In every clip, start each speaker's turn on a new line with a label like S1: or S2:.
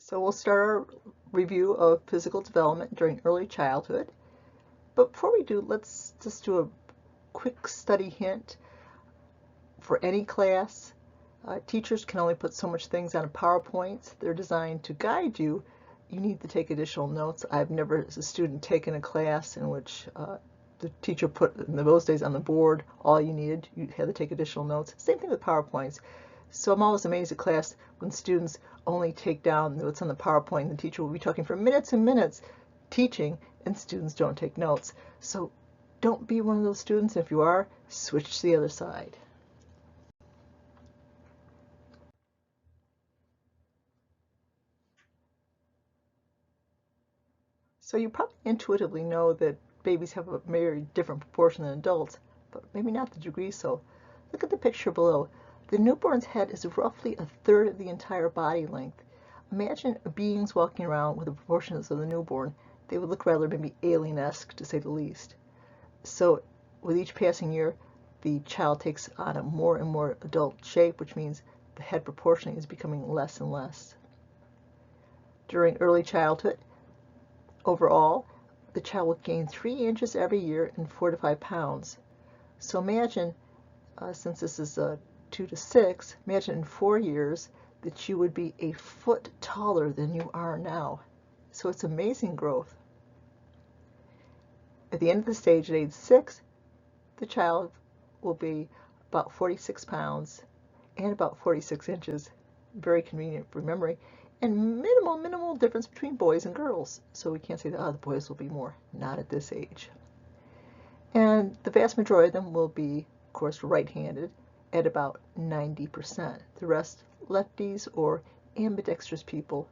S1: So we'll start our review of physical development during early childhood. But before we do, let's just do a quick study hint for any class. Teachers can only put so much things on a PowerPoint. They're designed to guide you. You need to take additional notes. I've never, as a student, taken a class in which the teacher put, in those days, on the board all you needed. You had to take additional notes. Same thing with PowerPoints. So I'm always amazed at class when students only take down what's on the PowerPoint. The teacher will be talking for minutes and minutes teaching, and students don't take notes. So don't be one of those students. If you are, switch to the other side. So you probably intuitively know that babies have a very different proportion than adults, but maybe not the degree so. Look at the picture below. The newborn's head is roughly a third of the entire body length. Imagine beings walking around with the proportions of the newborn. They would look rather maybe alien-esque, to say the least. So with each passing year, the child takes on a more and more adult shape, which means the head proportion is becoming less and less. During early childhood, overall, the child will gain 3 inches every year and 4 to 5 pounds. So imagine, since this is 2 to 6, imagine in 4 years that you would be a foot taller than you are now. So it's amazing growth. At the end of the stage at age 6, the child will be about 46 pounds and about 46 inches. Very convenient for memory. And minimal difference between boys and girls. So we can't say that, the boys will be more. Not at this age. And the vast majority of them will be, of course, right-handed at about 90%. The rest, lefties or ambidextrous people.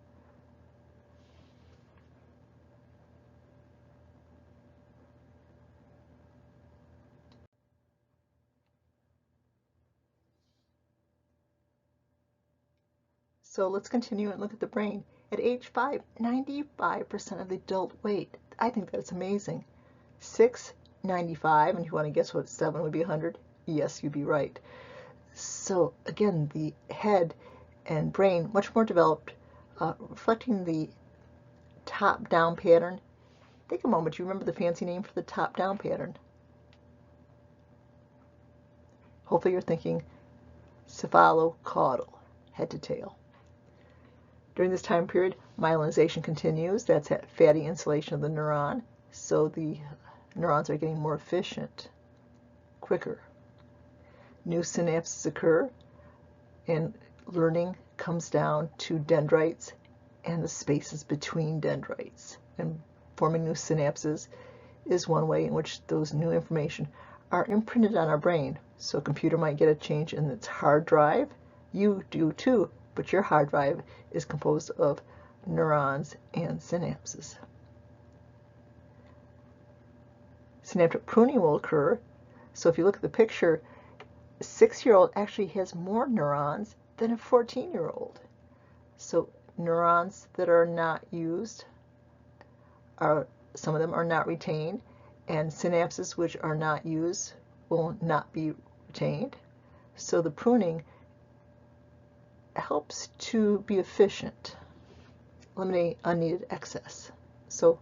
S1: So let's continue and look at the brain. At age 5, 95% of the adult weight. I think that's amazing. 6, 95, and if you want to guess what 7 would be, 100, yes, you'd be right. So again, the head and brain much more developed, reflecting the top-down pattern. Take a moment. Do you remember the fancy name for the top-down pattern? Hopefully you're thinking cephalocaudal, head to tail. During this time period, myelinization continues. That's that fatty insulation of the neuron. So the neurons are getting more efficient, quicker. New synapses occur, and learning comes down to dendrites and the spaces between dendrites. And forming new synapses is one way in which those new information are imprinted on our brain. So a computer might get a change in its hard drive. You do too, but your hard drive is composed of neurons and synapses. Synaptic pruning will occur. So if you look at the picture, a 6-year-old actually has more neurons than a 14-year-old. So neurons that are not used, some of them are not retained, and synapses which are not used will not be retained. So the pruning helps to be efficient, eliminate unneeded excess. So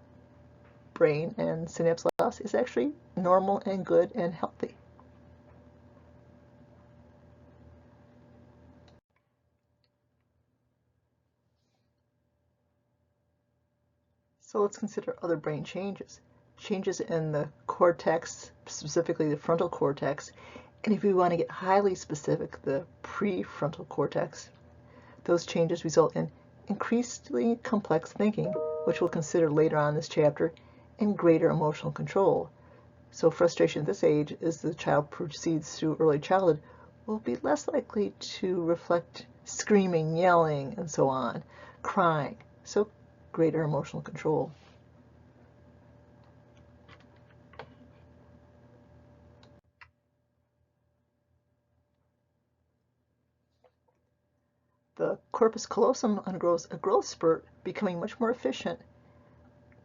S1: brain and synapse loss is actually normal and good and healthy. So let's consider other brain changes. Changes in the cortex, specifically the frontal cortex, and if we want to get highly specific, the prefrontal cortex. Those changes result in increasingly complex thinking, which we'll consider later on in this chapter, and greater emotional control. So frustration at this age, as the child proceeds through early childhood, will be less likely to reflect screaming, yelling, and so on, crying. So greater emotional control. The corpus callosum undergoes a growth spurt, becoming much more efficient.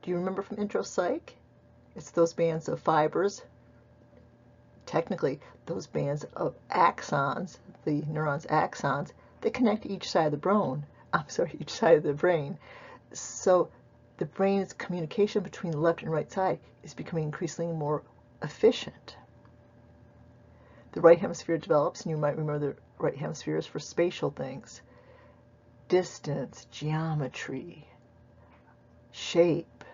S1: Do you remember from intro psych? It's those bands of fibers, technically those bands of axons, the neuron's axons, that connect each side of the each side of the brain. So the brain's communication between the left and right side is becoming increasingly more efficient. The right hemisphere develops, and you might remember the right hemisphere is for spatial things. Distance, geometry, shape,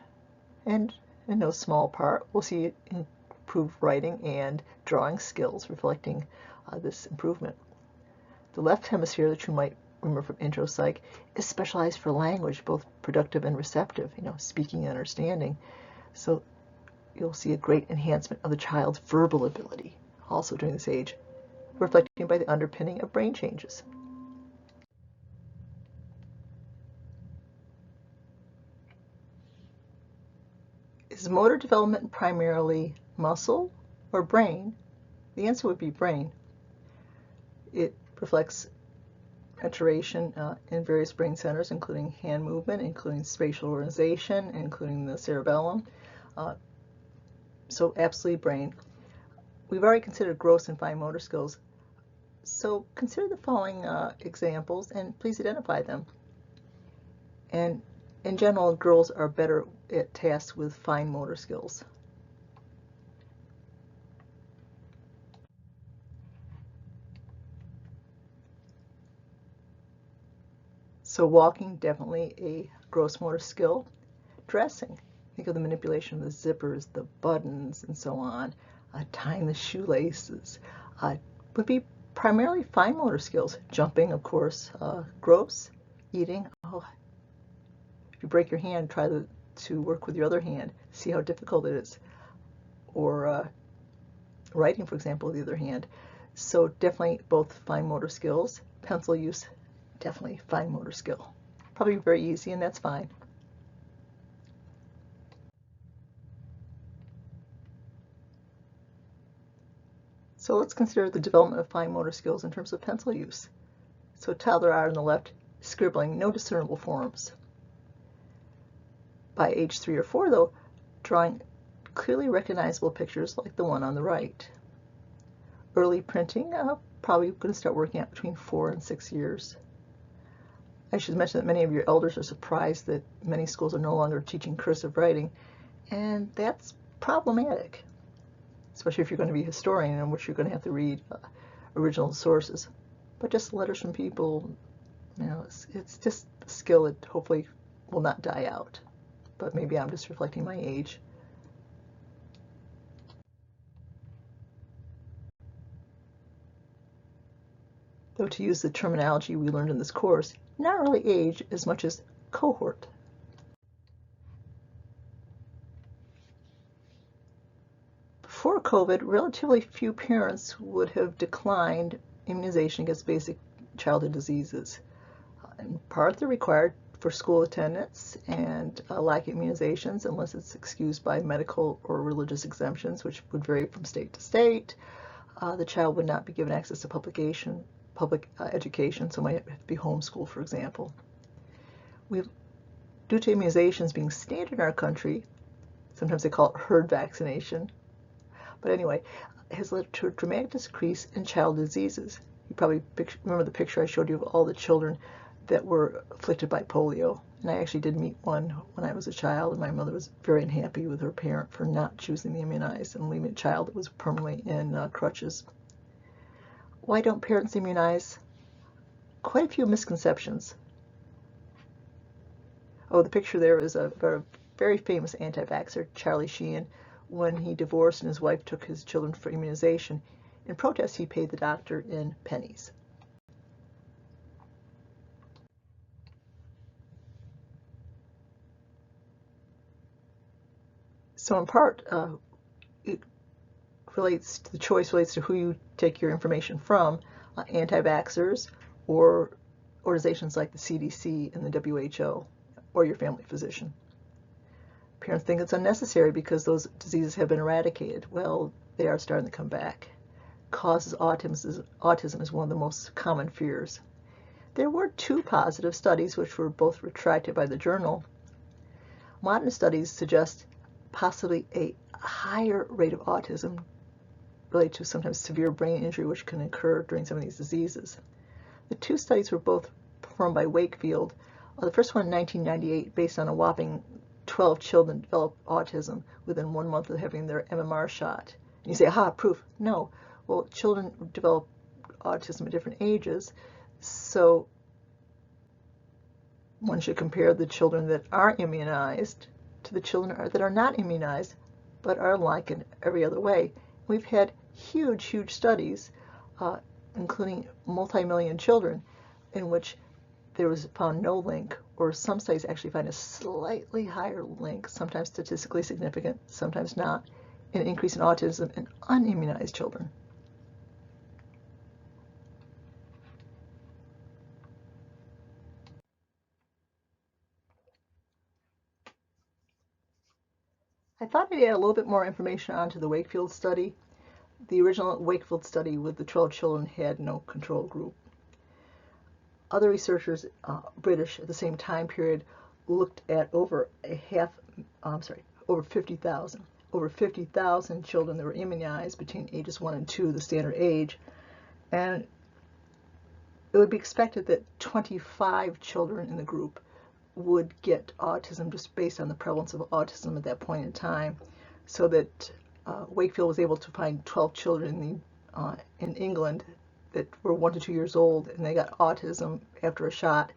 S1: and in no small part, we'll see improved writing and drawing skills reflecting this improvement. The left hemisphere that you might remember from intro psych is specialized for language, both productive and receptive, speaking and understanding. So you'll see a great enhancement of the child's verbal ability also during this age, reflecting by the underpinning of brain changes. Is motor development primarily muscle or brain? The answer would be brain. It reflects maturation in various brain centers, including hand movement, including spatial organization, including the cerebellum. So absolutely brain. We've already considered gross and fine motor skills. So consider the following examples and please identify them. And in general, girls are better at tasks with fine motor skills. So walking, definitely a gross motor skill. Dressing, think of the manipulation of the zippers, the buttons, and so on. Tying the shoelaces would be primarily fine motor skills. Jumping, of course, gross. Eating, if you break your hand, try to work with your other hand. See how difficult it is. Or writing, for example, with the other hand. So definitely both fine motor skills. Pencil use, definitely fine motor skill. Probably very easy, and that's fine. So let's consider the development of fine motor skills in terms of pencil use. So toddler eye on the left, scribbling, no discernible forms. By age 3 or 4, though, drawing clearly recognizable pictures like the one on the right. Early printing, probably going to start working out between 4 and 6 years. I should mention that many of your elders are surprised that many schools are no longer teaching cursive writing, and that's problematic, especially if you're going to be a historian, in which you're going to have to read original sources. But just letters from people, it's just a skill that hopefully will not die out. But maybe I'm just reflecting my age. Though to use the terminology we learned in this course, not really age as much as cohort. Before COVID, relatively few parents would have declined immunization against basic childhood diseases. In part, they're required for school attendance and lack of immunizations unless it's excused by medical or religious exemptions, which would vary from state to state. The child would not be given access to public education, so might have to be homeschooled, for example. Due to immunizations being standard in our country, sometimes they call it herd vaccination, but anyway, has led to a dramatic decrease in child diseases. You probably remember the picture I showed you of all the children that were afflicted by polio. And I actually did meet one when I was a child, and my mother was very unhappy with her parent for not choosing to immunize and leaving a child that was permanently in crutches. Why don't parents immunize? Quite a few misconceptions. Oh, the picture there is a very famous anti-vaxxer, Charlie Sheen. When he divorced and his wife took his children for immunization, in protest he paid the doctor in pennies. So in part, the choice relates to who you take your information from, anti-vaxxers or organizations like the CDC and the WHO, or your family physician. Parents think it's unnecessary because those diseases have been eradicated. Well, they are starting to come back. Causes autism is one of the most common fears. There were 2 positive studies which were both retracted by the journal. Modern studies suggest possibly a higher rate of autism related to sometimes severe brain injury which can occur during some of these diseases. The 2 studies were both performed by Wakefield. The first one in 1998, based on a whopping 12 children developed autism within 1 month of having their MMR shot. And you say, aha, proof. No. Well, children develop autism at different ages, so one should compare the children that are immunized to the children that are not immunized but are like in every other way. We've had huge studies, including multi-million children, in which there was found no link, or some studies actually find a slightly higher link, sometimes statistically significant, sometimes not, in an increase in autism in unimmunized children. I thought I'd add a little bit more information onto the Wakefield study. The original Wakefield study with the 12 children had no control group. Other researchers, British, at the same time period, looked at over 50,000. Over 50,000 children that were immunized between ages 1 and 2, the standard age, and it would be expected that 25 children in the group would get autism just based on the prevalence of autism at that point in time, so that Wakefield was able to find 12 children in England that were 1 to 2 years old and they got autism after a shot.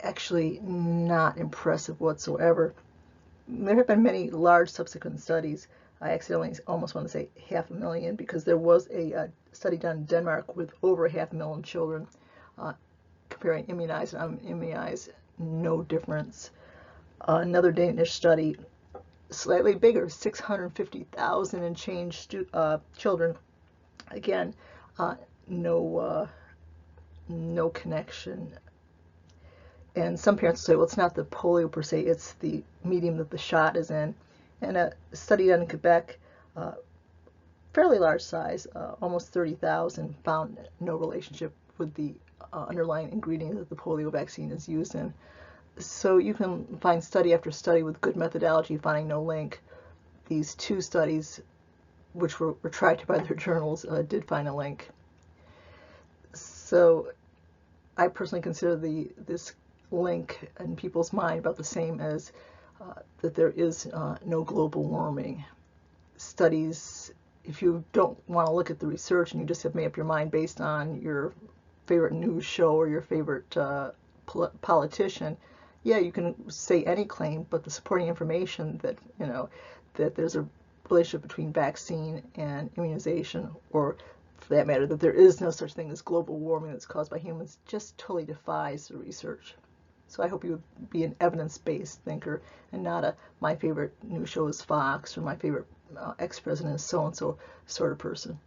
S1: Actually not impressive whatsoever. There have been many large subsequent studies. I accidentally almost want to say 500,000, because there was a study done in Denmark with over 500,000 children comparing immunized and unimmunized. No difference. Another Danish study, slightly bigger, 650,000 and change children. Again, no connection. And some parents say, well, it's not the polio per se, it's the medium that the shot is in. And a study done in Quebec, fairly large size, almost 30,000, found no relationship with the underlying ingredient that the polio vaccine is used in. So you can find study after study with good methodology finding no link. These 2 studies, which were retracted by their journals, did find a link. So I personally consider this link in people's mind about the same as that there is no global warming. Studies, if you don't want to look at the research and you just have made up your mind based on your favorite news show or your favorite politician, yeah, you can say any claim, but the supporting information that, that there's a relationship between vaccine and immunization, or for that matter, that there is no such thing as global warming that's caused by humans, just totally defies the research. So I hope you would be an evidence-based thinker and not my favorite news show is Fox, or my favorite ex-president is so-and-so sort of person.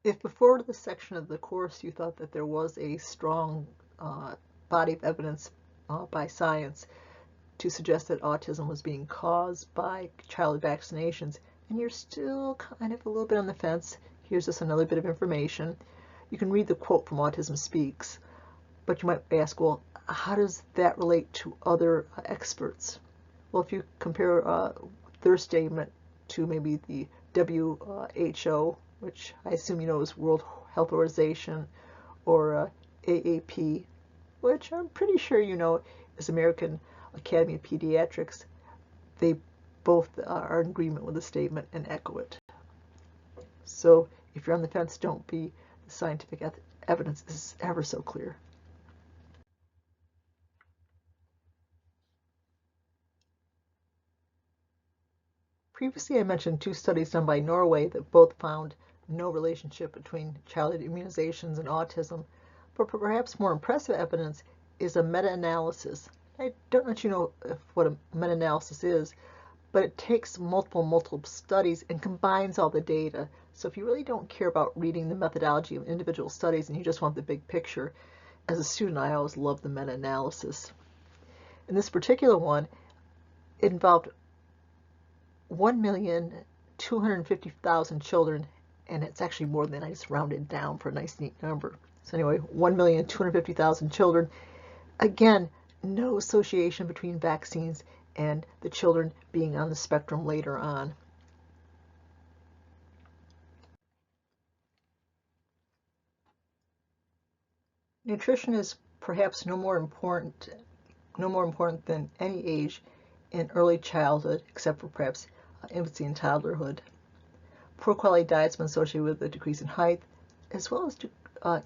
S1: If before this section of the course you thought that there was a strong body of evidence by science to suggest that autism was being caused by childhood vaccinations, and you're still kind of a little bit on the fence, here's just another bit of information. You can read the quote from Autism Speaks, but you might ask, well, how does that relate to other experts? Well, if you compare their statement to maybe the WHO, which I assume you know is World Health Organization, or AAP, which I'm pretty sure you know is American Academy of Pediatrics, they both are in agreement with the statement and echo it. So if you're on the fence, don't be. The scientific evidence is ever so clear. Previously, I mentioned 2 studies done by Norway that both found no relationship between childhood immunizations and autism, but perhaps more impressive evidence is a meta-analysis. I don't know if you know what a meta-analysis is, but it takes multiple studies and combines all the data. So if you really don't care about reading the methodology of individual studies and you just want the big picture, as a student, I always loved the meta-analysis. In this particular one, it involved 1,250,000 children, and it's actually more than that. I just rounded down for a nice, neat number. So anyway, 1,250,000 children. Again, no association between vaccines and the children being on the spectrum later on. Nutrition is perhaps no more important than any age in early childhood, except for perhaps infancy and toddlerhood. Poor quality diets have been associated with a decrease in height, as well as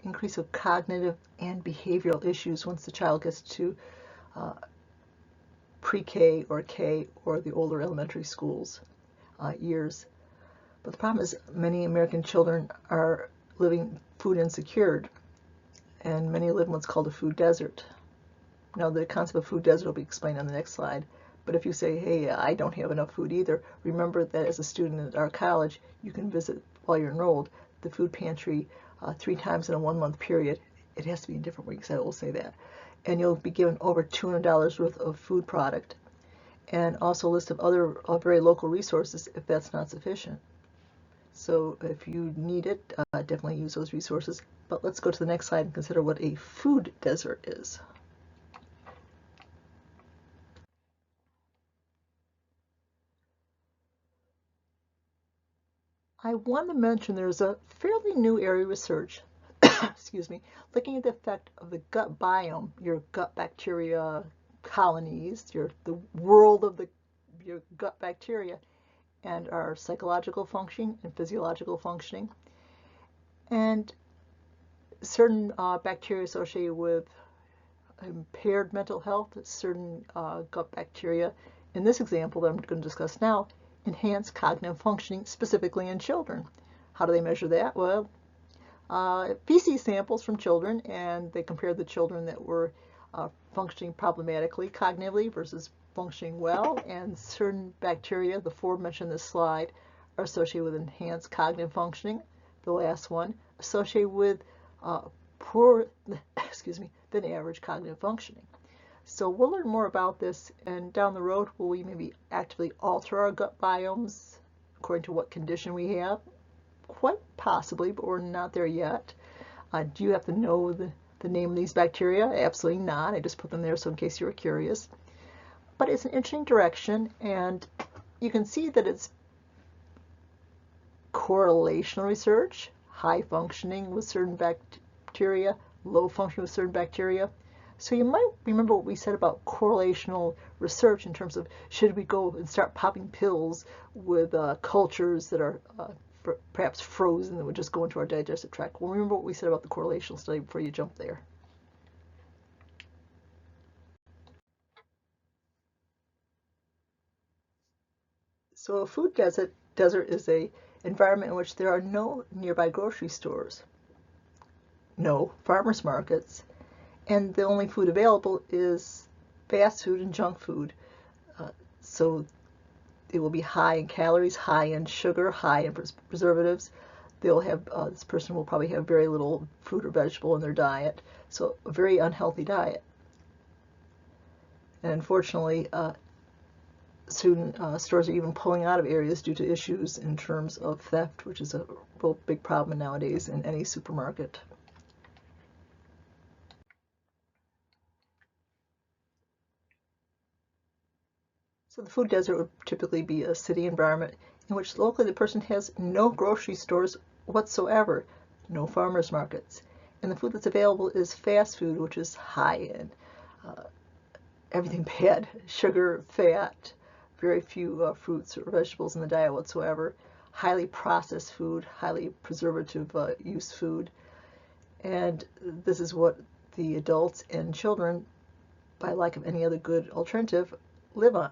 S1: increase of cognitive and behavioral issues once the child gets to uh, pre-K or K or the older elementary schools years. But the problem is many American children are living food insecure, and many live in what's called a food desert. Now, the concept of food desert will be explained on the next slide. But if you say, hey, I don't have enough food either, remember that as a student at our college, you can visit, while you're enrolled, the food pantry 3 times in a 1-month period. It has to be in different weeks, I will say that. And you'll be given over $200 worth of food product, and also a list of other very local resources if that's not sufficient. So if you need it, definitely use those resources. But let's go to the next slide and consider what a food desert is. I want to mention there's a fairly new area of research, excuse me, looking at the effect of the gut biome, your gut bacteria colonies, the world of your gut bacteria, and our psychological functioning and physiological functioning, and certain bacteria associated with impaired mental health, certain gut bacteria. In this example that I'm going to discuss now, enhance cognitive functioning, specifically in children. How do they measure that? Well, feces samples from children, and they compared the children that were functioning problematically cognitively versus functioning well, and certain bacteria, the 4 mentioned in this slide, are associated with enhanced cognitive functioning. The last one, associated with poor, than average cognitive functioning. So we'll learn more about this, and down the road, will we maybe actively alter our gut biomes according to what condition we have? Quite possibly, but we're not there yet. Do you have to know the name of these bacteria? Absolutely not. I just put them there so in case you were curious. But it's an interesting direction, and you can see that it's correlational research, high functioning with certain bacteria, low functioning with certain bacteria. So you might remember what we said about correlational research in terms of should we go and start popping pills with cultures that are perhaps frozen that would just go into our digestive tract. Well, remember what we said about the correlational study before you jump there. So a food desert is a environment in which there are no nearby grocery stores, no farmers markets, and the only food available is fast food and junk food. So it will be high in calories, high in sugar, high in preservatives. They'll have this person will probably have very little fruit or vegetable in their diet, so a very unhealthy diet. And unfortunately, stores are even pulling out of areas due to issues in terms of theft, which is a real big problem nowadays in any supermarket. So the food desert would typically be a city environment in which locally the person has no grocery stores whatsoever, no farmers markets. And the food that's available is fast food, which is high in everything bad, sugar, fat, very few fruits or vegetables in the diet whatsoever, highly processed food, highly preservative use food. And this is what the adults and children, by lack of any other good alternative, live on.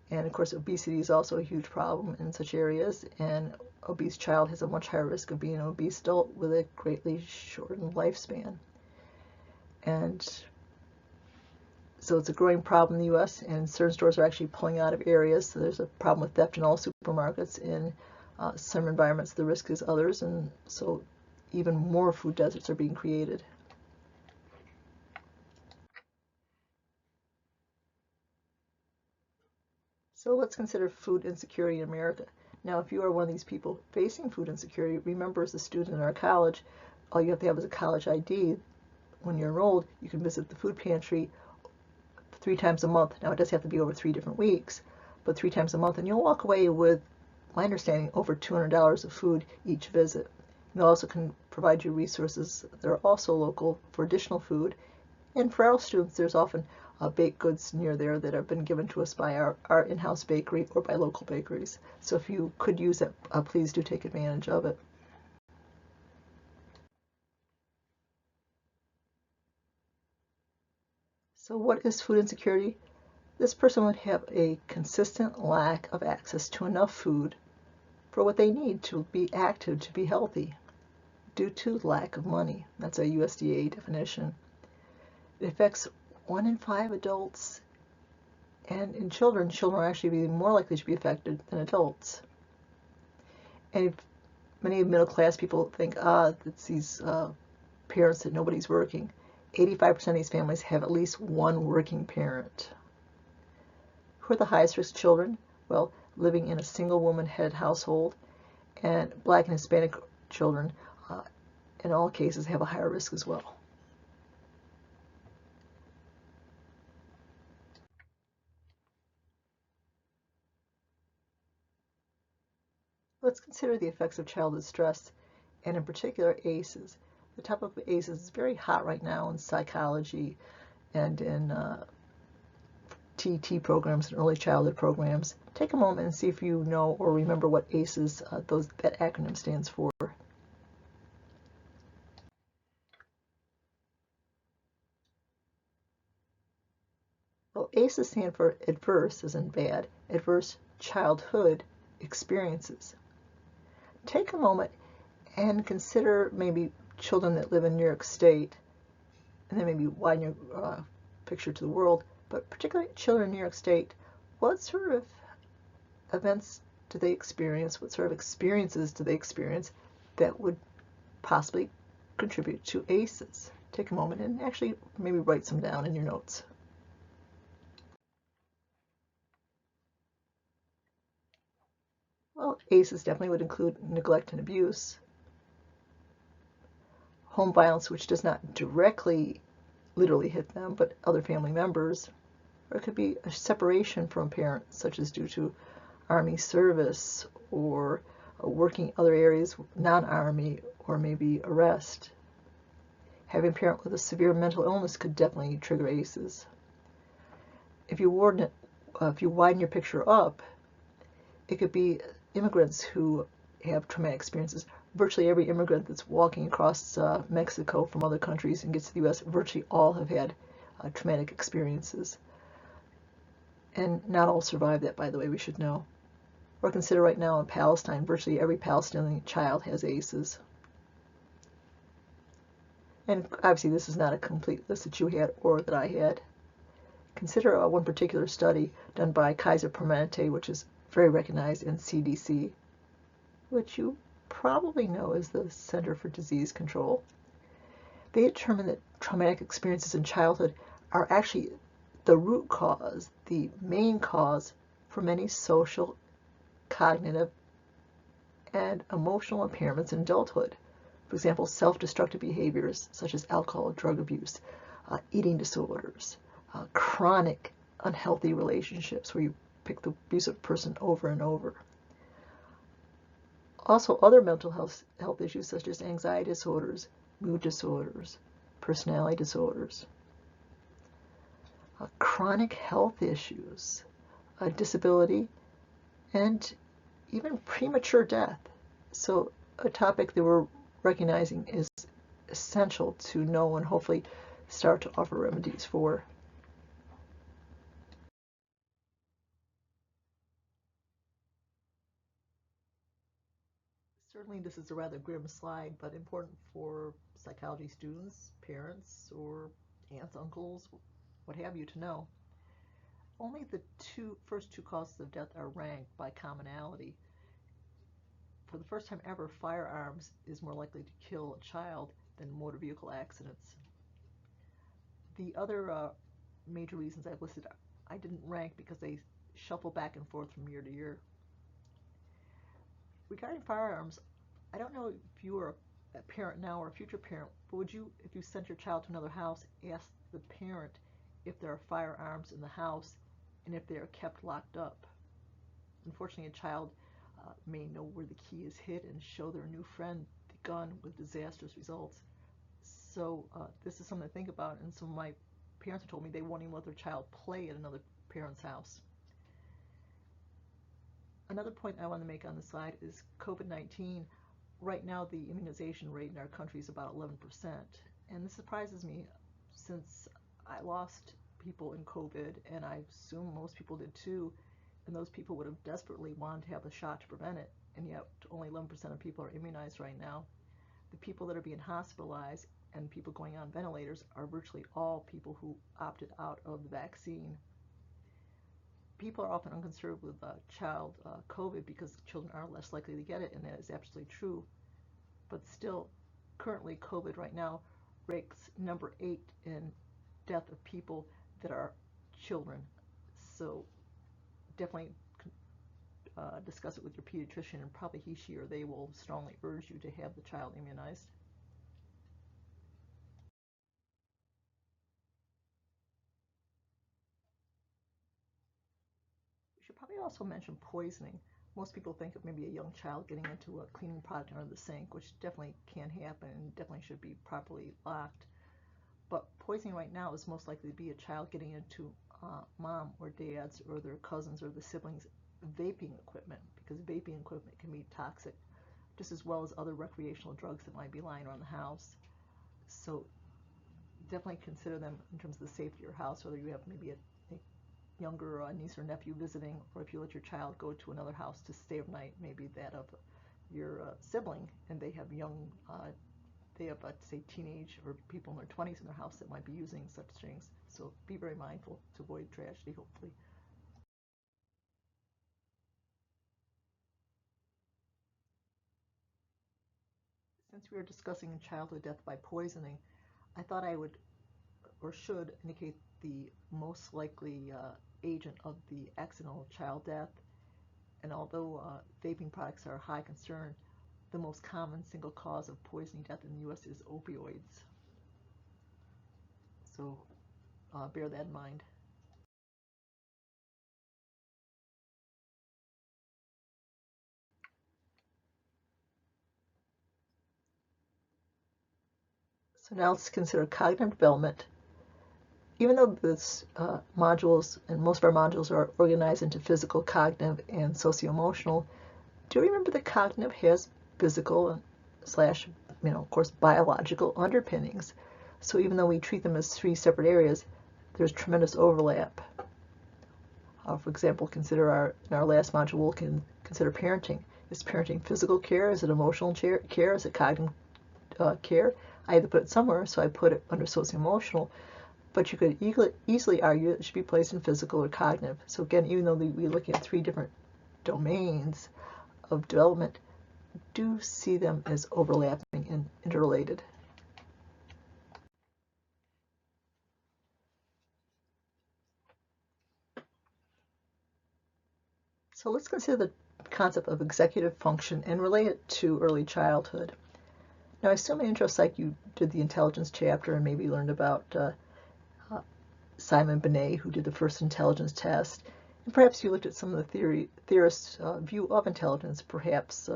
S1: And of course, obesity is also a huge problem in such areas, and obese child has a much higher risk of being an obese adult with a greatly shortened lifespan. And so it's a growing problem in the U.S., and certain stores are actually pulling out of areas. So there's a problem with theft in all supermarkets. In some environments, the risk is others, and so even more food deserts are being created. So let's consider food insecurity in America. Now, if you are one of these people facing food insecurity, remember as a student in our college, all you have to have is a college ID. When you're enrolled, you can visit the food pantry 3 times a month. Now, it does have to be over 3 different weeks, but 3 times a month, and you'll walk away with, my understanding, over $200 of food each visit. they also can provide you resources that are also local for additional food. And for our students, there's often baked goods near there that have been given to us by our in-house bakery or by local bakeries. So if you could use it, please do take advantage of it. So what is food insecurity? This person would have a consistent lack of access to enough food for what they need to be active, to be healthy, due to lack of money. That's a USDA definition. It affects 1 in 5 adults, and in children are actually more likely to be affected than adults. And many middle-class people think, it's these parents that nobody's working. 85% of these families have at least one working parent. Who are the highest risk children? Well, living in a single woman-headed household, and Black and Hispanic children, in all cases, have a higher risk as well. Let's consider the effects of childhood stress, and in particular ACEs. The topic of ACEs is very hot right now in psychology and in TT programs and early childhood programs. Take a moment and see if you know or remember what ACEs, that acronym stands for. Well, ACEs stand for adverse, as in bad, adverse childhood experiences. Take a moment and consider maybe children that live in New York State, and then maybe widen your picture to the world, but particularly children in New York State, what sort of events do they experience? What sort of experiences do they experience that would possibly contribute to ACEs? Take a moment and actually maybe write some down in your notes. Well, ACEs definitely would include neglect and abuse, home violence, which does not directly literally hit them, but other family members, or it could be a separation from a parent, such as due to Army service or working other areas, non-Army, or maybe arrest. Having a parent with a severe mental illness could definitely trigger ACEs. If you widen your picture up, it could be immigrants who have traumatic experiences. Virtually every immigrant that's walking across Mexico from other countries and gets to the U.S., virtually all have had traumatic experiences. And not all survive that, by the way, we should know. Or consider right now in Palestine, virtually every Palestinian child has ACEs. And obviously this is not a complete list that you had or that I had. Consider one particular study done by Kaiser Permanente, which is very recognized in CDC, which you probably know is the Center for Disease Control. They determined that traumatic experiences in childhood are actually the root cause, the main cause for many social, cognitive, and emotional impairments in adulthood. For example, self-destructive behaviors such as alcohol, drug abuse, eating disorders, chronic unhealthy relationships where you pick the abusive person over and over. Also, other mental health issues such as anxiety disorders, mood disorders, personality disorders, chronic health issues, disability, and even premature death. So a topic that we're recognizing is essential to know and hopefully start to offer remedies for. Certainly this is a rather grim slide, but important for psychology students, parents, or aunts, uncles, what have you to know. Only the first two causes of death are ranked by commonality. For the first time ever, firearms is more likely to kill a child than motor vehicle accidents. The other major reasons I've listed I didn't rank because they shuffle back and forth from year to year. Regarding firearms, I don't know if you are a parent now or a future parent, but would you, if you sent your child to another house, ask the parent if there are firearms in the house and if they are kept locked up? Unfortunately, a child may know where the key is hid and show their new friend the gun with disastrous results. So this is something to think about, and some of my parents have told me they won't even let their child play at another parent's house. Another point I want to make on the slide is COVID-19. Right now, the immunization rate in our country is about 11%. And this surprises me since I lost people in COVID, and I assume most people did too, and those people would have desperately wanted to have the shot to prevent it, and yet only 11% of people are immunized right now. The people that are being hospitalized and people going on ventilators are virtually all people who opted out of the vaccine. People are often unconcerned with child COVID because children are less likely to get it, and that is absolutely true. But still, currently COVID right now ranks number 8 in death of people that are children. So definitely discuss it with your pediatrician, and probably he, she, or they will strongly urge you to have the child immunized. We should probably also mention poisoning. Most people think of maybe a young child getting into a cleaning product under the sink, which definitely can happen and definitely should be properly locked. But poisoning right now is most likely to be a child getting into mom or dad's or their cousins or the siblings' vaping equipment, because vaping equipment can be toxic, just as well as other recreational drugs that might be lying around the house. So definitely consider them in terms of the safety of your house, whether you have maybe a younger niece or nephew visiting, or if you let your child go to another house to stay overnight, maybe that of your sibling, and they have say teenage or people in their 20s in their house that might be using such things. So be very mindful to avoid tragedy, hopefully. Since we are discussing childhood death by poisoning, I thought I would or should indicate the most likely agent of the accidental child death. And although vaping products are a high concern, the most common single cause of poisoning death in the U.S. is opioids. So bear that in mind. So now let's consider cognitive development. Even though this modules and most of our modules are organized into physical, cognitive, and socio-emotional, do you remember that cognitive has physical slash, of course, biological underpinnings? So even though we treat them as 3 separate areas, there's tremendous overlap. For example, consider in our last module, we'll consider parenting. Is parenting physical care? Is it emotional care? Is it cognitive care? I had to put it somewhere, so I put it under socio-emotional. But you could easily argue it should be placed in physical or cognitive. So again, even though we're looking at 3 different domains of development, do see them as overlapping and interrelated. So let's consider the concept of executive function and relate it to early childhood. Now, I assume in Intro Psych you did the intelligence chapter and maybe learned about Simon Binet, who did the first intelligence test, and perhaps you looked at some of the theorists' view of intelligence, perhaps,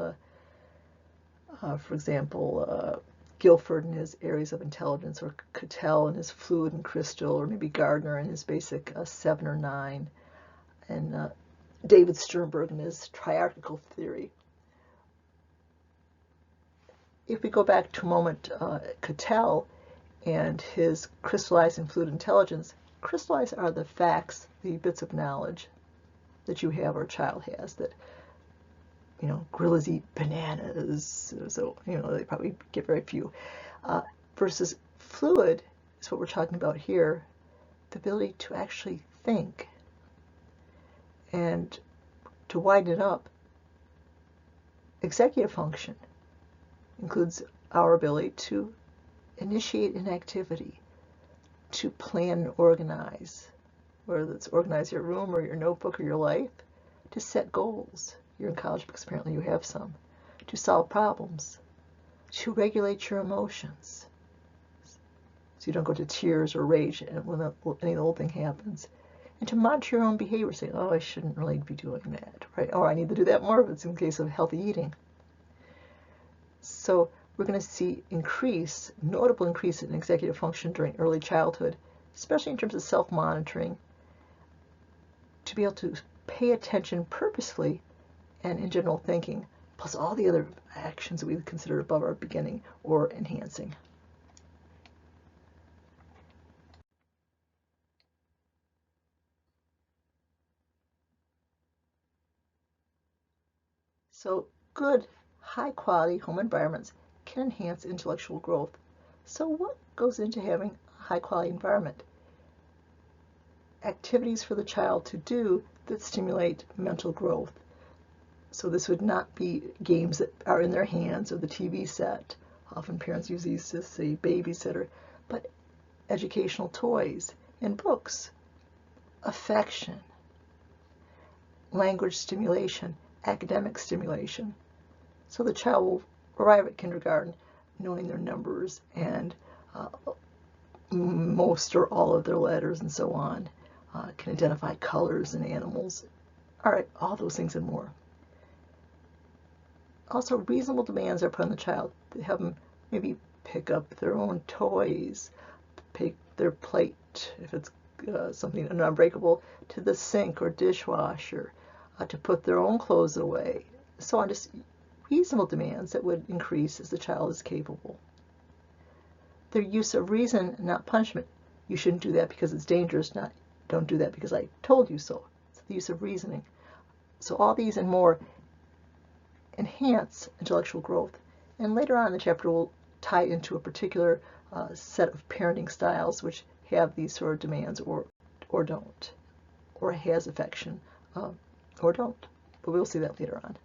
S1: for example, Guilford and his areas of intelligence, or Cattell and his fluid and crystal, or maybe Gardner and his basic 7 or 9, and David Sternberg and his triarchical theory. If we go back to a moment, Cattell and his crystallized and fluid intelligence, crystallized are the facts, the bits of knowledge that you have or a child has, that, gorillas eat bananas, so, they probably get very few. Versus fluid is what we're talking about here, the ability to actually think. And to widen it up, executive function includes our ability to initiate an activity, to plan and organize, whether it's organize your room or your notebook or your life, to set goals. You're in college because apparently you have some. To solve problems, to regulate your emotions, so you don't go to tears or rage when any old thing happens. And to monitor your own behavior, say, oh, I shouldn't really be doing that, right? Or I need to do that more if it's in case of healthy eating. So we're going to see notable increase in executive function during early childhood, especially in terms of self-monitoring, to be able to pay attention purposefully and in general thinking, plus all the other actions that we would consider above our beginning or enhancing. So good, high-quality home environments can enhance intellectual growth. So what goes into having a high-quality environment? Activities for the child to do that stimulate mental growth. So this would not be games that are in their hands or the TV set. Often parents use these as a babysitter, but educational toys and books, affection, language stimulation, academic stimulation. So the child will arrive at kindergarten knowing their numbers and most or all of their letters and so on, can identify colors and animals. All right, all those things and more. Also, reasonable demands are put on the child to have them maybe pick up their own toys, pick their plate, if it's something unbreakable, to the sink or dishwasher, to put their own clothes away, so on. Just reasonable demands that would increase as the child is capable. Their use of reason, not punishment. You shouldn't do that because it's dangerous, not don't do that because I told you so. It's the use of reasoning. So all these and more enhance intellectual growth. And later on in the chapter, we'll tie into a particular set of parenting styles which have these sort of demands or don't, or has affection or don't. But we'll see that later on.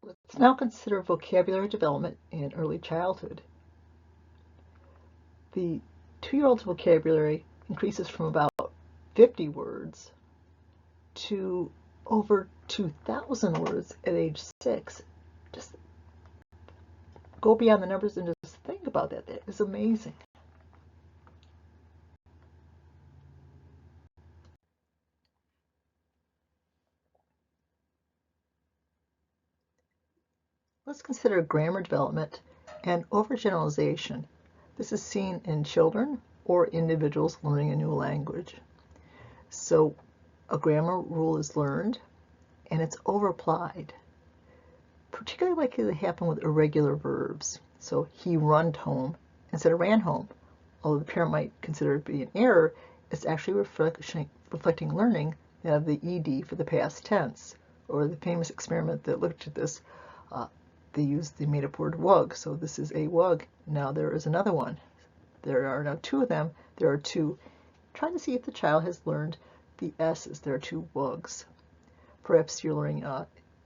S1: Let's now consider vocabulary development in early childhood. The 2-year-old's vocabulary increases from about 50 words to over 2,000 words at age 6. Just go beyond the numbers and just think about that. That is amazing. Let's consider grammar development and overgeneralization. This is seen in children or individuals learning a new language. So a grammar rule is learned and it's overapplied, particularly likely to happen with irregular verbs. So he runned home instead of ran home. Although the parent might consider it to be an error, it's actually reflecting learning of the ed for the past tense. Or the famous experiment that looked at this, they used the made-up word wug. So this is a wug. Now there is another one. There are now 2 of them. There are 2. Trying to see if the child has learned the S's. There are 2 wugs. Perhaps you're learning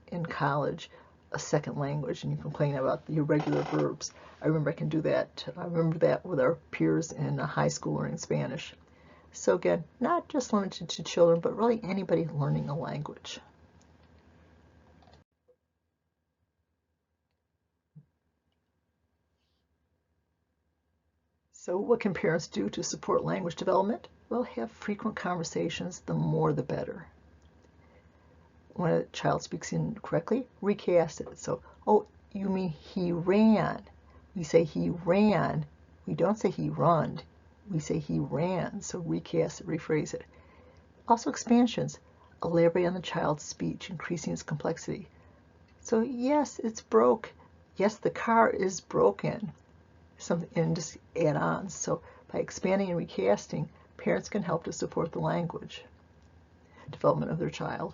S1: in college a second language and you complain about the irregular verbs. I remember I can do that. I remember that with our peers in high school learning Spanish. So again, not just limited to children, but really anybody learning a language. So what can parents do to support language development? Well, have frequent conversations. The more the better. When a child speaks incorrectly, recast it. So, oh, you mean he ran. We say he ran. We don't say he runned. We say he ran. So recast it, rephrase it. Also expansions. Elaborate on the child's speech, increasing its complexity. So yes, it's broke. Yes, the car is broken. Something, and just add on. So by expanding and recasting, parents can help to support the language development of their child.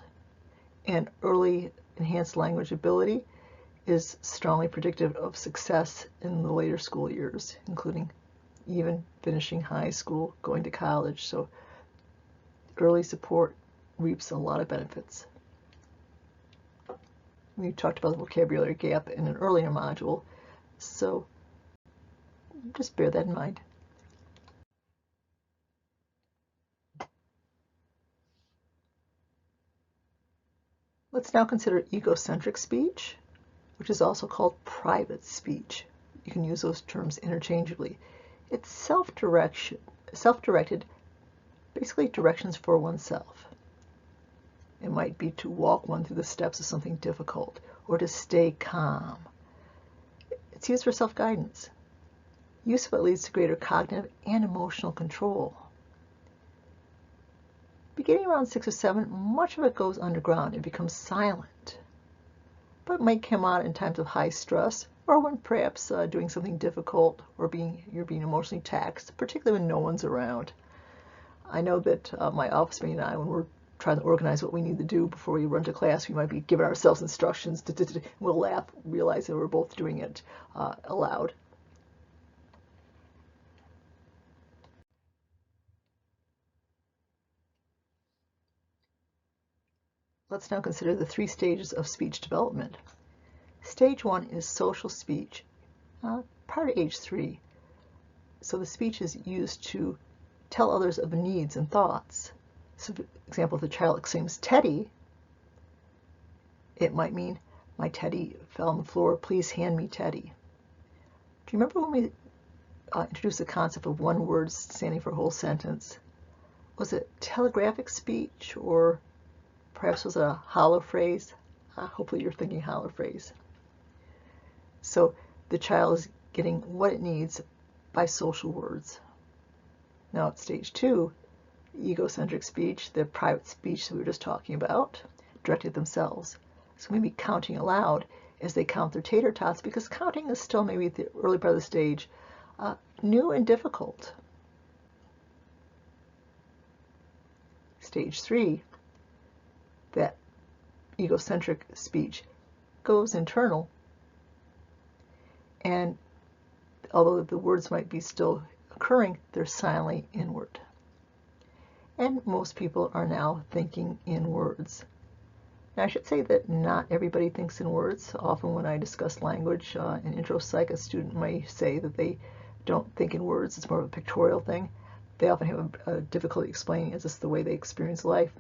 S1: And early enhanced language ability is strongly predictive of success in the later school years, including even finishing high school, going to college. So early support reaps a lot of benefits. We talked about the vocabulary gap in an earlier module, so just bear that in mind. Let's now consider egocentric speech, which is also called private speech. You can use those terms interchangeably. It's self-direction. Self-directed, basically directions for oneself. It might be to walk one through the steps of something difficult or to stay calm. It's used for self-guidance. Use of it leads to greater cognitive and emotional control. Beginning around 6 or 7, much of it goes underground and becomes silent, but might come out in times of high stress or when perhaps doing something difficult or you're being emotionally taxed, particularly when no one's around. I know that my office mate and I, when we're trying to organize what we need to do before we run to class, we might be giving ourselves instructions. We'll laugh, realize that we're both doing it aloud. Let's now consider the 3 stages of speech development. Stage 1 is social speech, prior to age 3. So the speech is used to tell others of needs and thoughts. So, for example, if the child exclaims "Teddy," it might mean, "My teddy fell on the floor, please hand me Teddy." Do you remember when we introduced the concept of one word standing for a whole sentence? Was it telegraphic speech, or perhaps was it a hollow phrase? Hopefully you're thinking hollow phrase. So the child is getting what it needs by social words. Now at stage 2, egocentric speech, the private speech that we were just talking about, directed themselves. So maybe counting aloud as they count their tater tots, because counting is still maybe at the early part of the stage, new and difficult. Stage 3, that egocentric speech goes internal, and although the words might be still occurring, they're silently inward. And most people are now thinking in words. Now, I should say that not everybody thinks in words. Often when I discuss language in intro psych, a student may say that they don't think in words. It's more of a pictorial thing. They often have a difficulty explaining is this the way they experience life.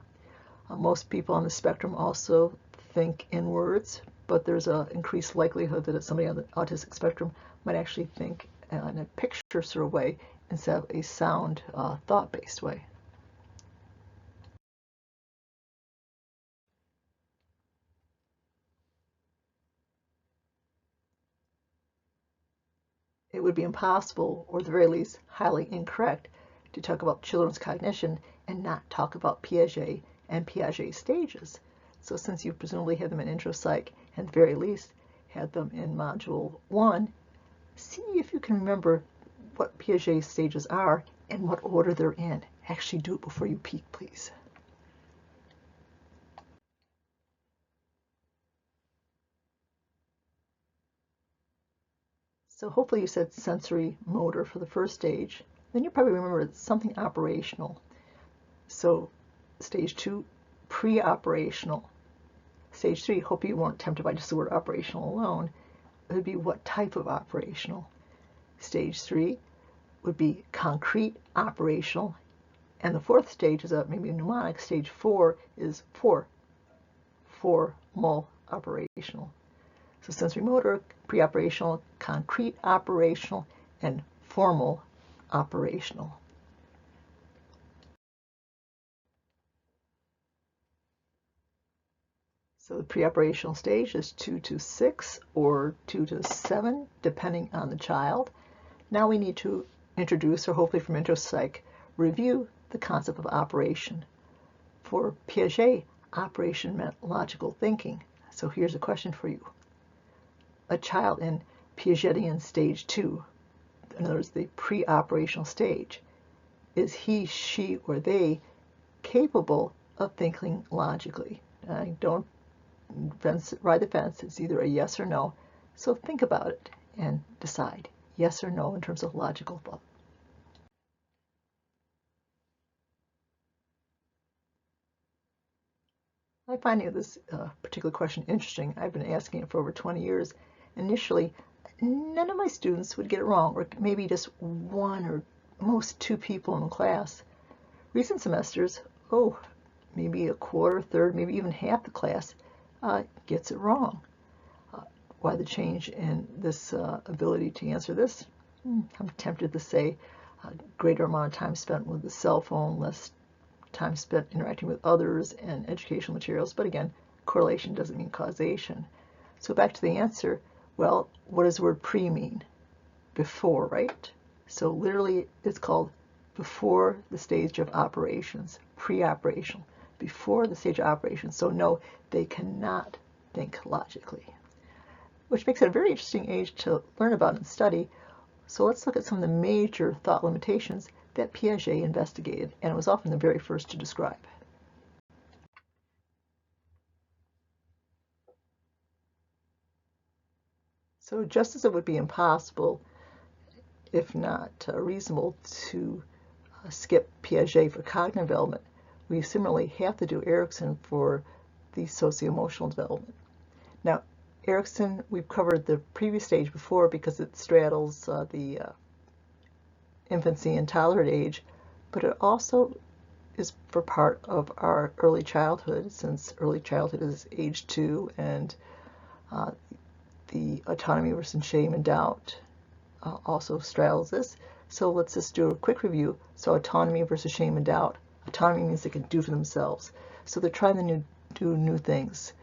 S1: Most people on the spectrum also think in words, but there's an increased likelihood that somebody on the autistic spectrum might actually think in a picture sort of way instead of a sound, thought-based way. It would be impossible, or at the very least highly incorrect, to talk about children's cognition and not talk about Piaget and Piaget stages. So since you presumably had them in intro psych, and at the very least had them in module 1, see if you can remember what Piaget stages are and what order they're in. Actually do it before you peek, please. So hopefully you said sensory motor for the first stage. Then you probably remember something operational. So stage 2, pre-operational. Stage 3, hope you weren't tempted by just the word operational alone. It would be what type of operational. Stage 3 would be concrete operational. And the 4th stage is maybe a mnemonic. Stage 4 is formal operational. So sensory motor, pre-operational, concrete operational, and formal operational. So the pre-operational stage is 2 to 6 or 2 to 7, depending on the child. Now we need to introduce, or hopefully from intro psych, review the concept of operation. For Piaget, operation meant logical thinking. So here's a question for you. A child in Piagetian stage 2, in other words, the pre-operational stage, is he, she, or they capable of thinking logically? Don't ride the fence. It's either a yes or no. So think about it and decide yes or no in terms of logical thought. I find this particular question interesting. I've been asking it for over 20 years. Initially, none of my students would get it wrong, or maybe just 1 or most 2 people in the class. Recent semesters, maybe a quarter, third, maybe even half the class gets it wrong. Why the change in this ability to answer this? I'm tempted to say greater amount of time spent with the cell phone, less time spent interacting with others and educational materials. But again, correlation doesn't mean causation. So back to the answer, well, what does the word pre mean? Before, right? So literally it's called before the stage of operations, pre-operational, before the stage of operations. So no, they cannot think logically, which makes it a very interesting age to learn about and study. So let's look at some of the major thought limitations that Piaget investigated, and was often the very first to describe. So just as it would be impossible, if not reasonable, to skip Piaget for cognitive development, we similarly have to do Erikson for the socio-emotional development. Now, Erikson, we've covered the previous stage before because it straddles the infancy and toddlerhood age, but it also is for part of our early childhood, since early childhood is age 2, and the autonomy versus shame and doubt also straddles this. So let's just do a quick review. So autonomy versus shame and doubt. Autonomy means they can do for themselves. So they're trying to do new things,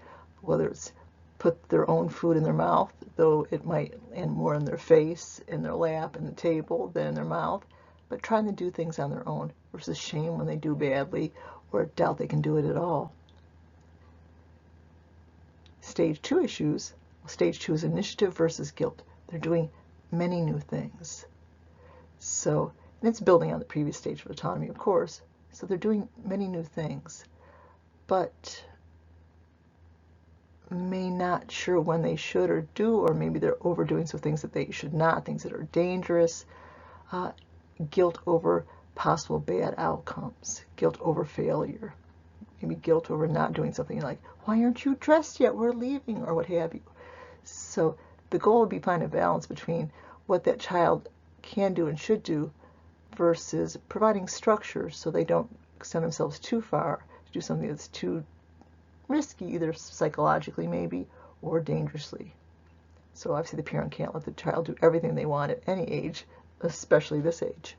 S1: whether it's put their own food in their mouth, though it might land more in their face, in their lap, in the table than in their mouth, but trying to do things on their own, versus shame when they do badly or doubt they can do it at all. Stage 2 issues. Stage 2 is initiative versus guilt. They're doing many new things. So, and it's building on the previous stage of autonomy, of course. So they're doing many new things, but may not sure when they should or do, or maybe they're overdoing some things that they should not, things that are dangerous. Guilt over possible bad outcomes, guilt over failure, maybe guilt over not doing something like, why aren't you dressed yet? We're leaving, or what have you. So the goal would be to find a balance between what that child can do and should do versus providing structure so they don't extend themselves too far to do something that's too risky, either psychologically maybe or dangerously. So obviously the parent can't let the child do everything they want at any age, especially this age.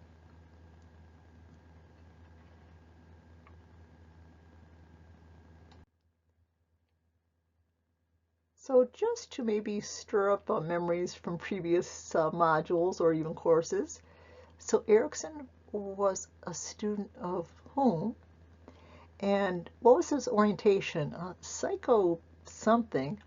S1: So just to maybe stir up memories from previous modules or even courses. So Erikson was a student of whom? And what was his orientation? Psycho something.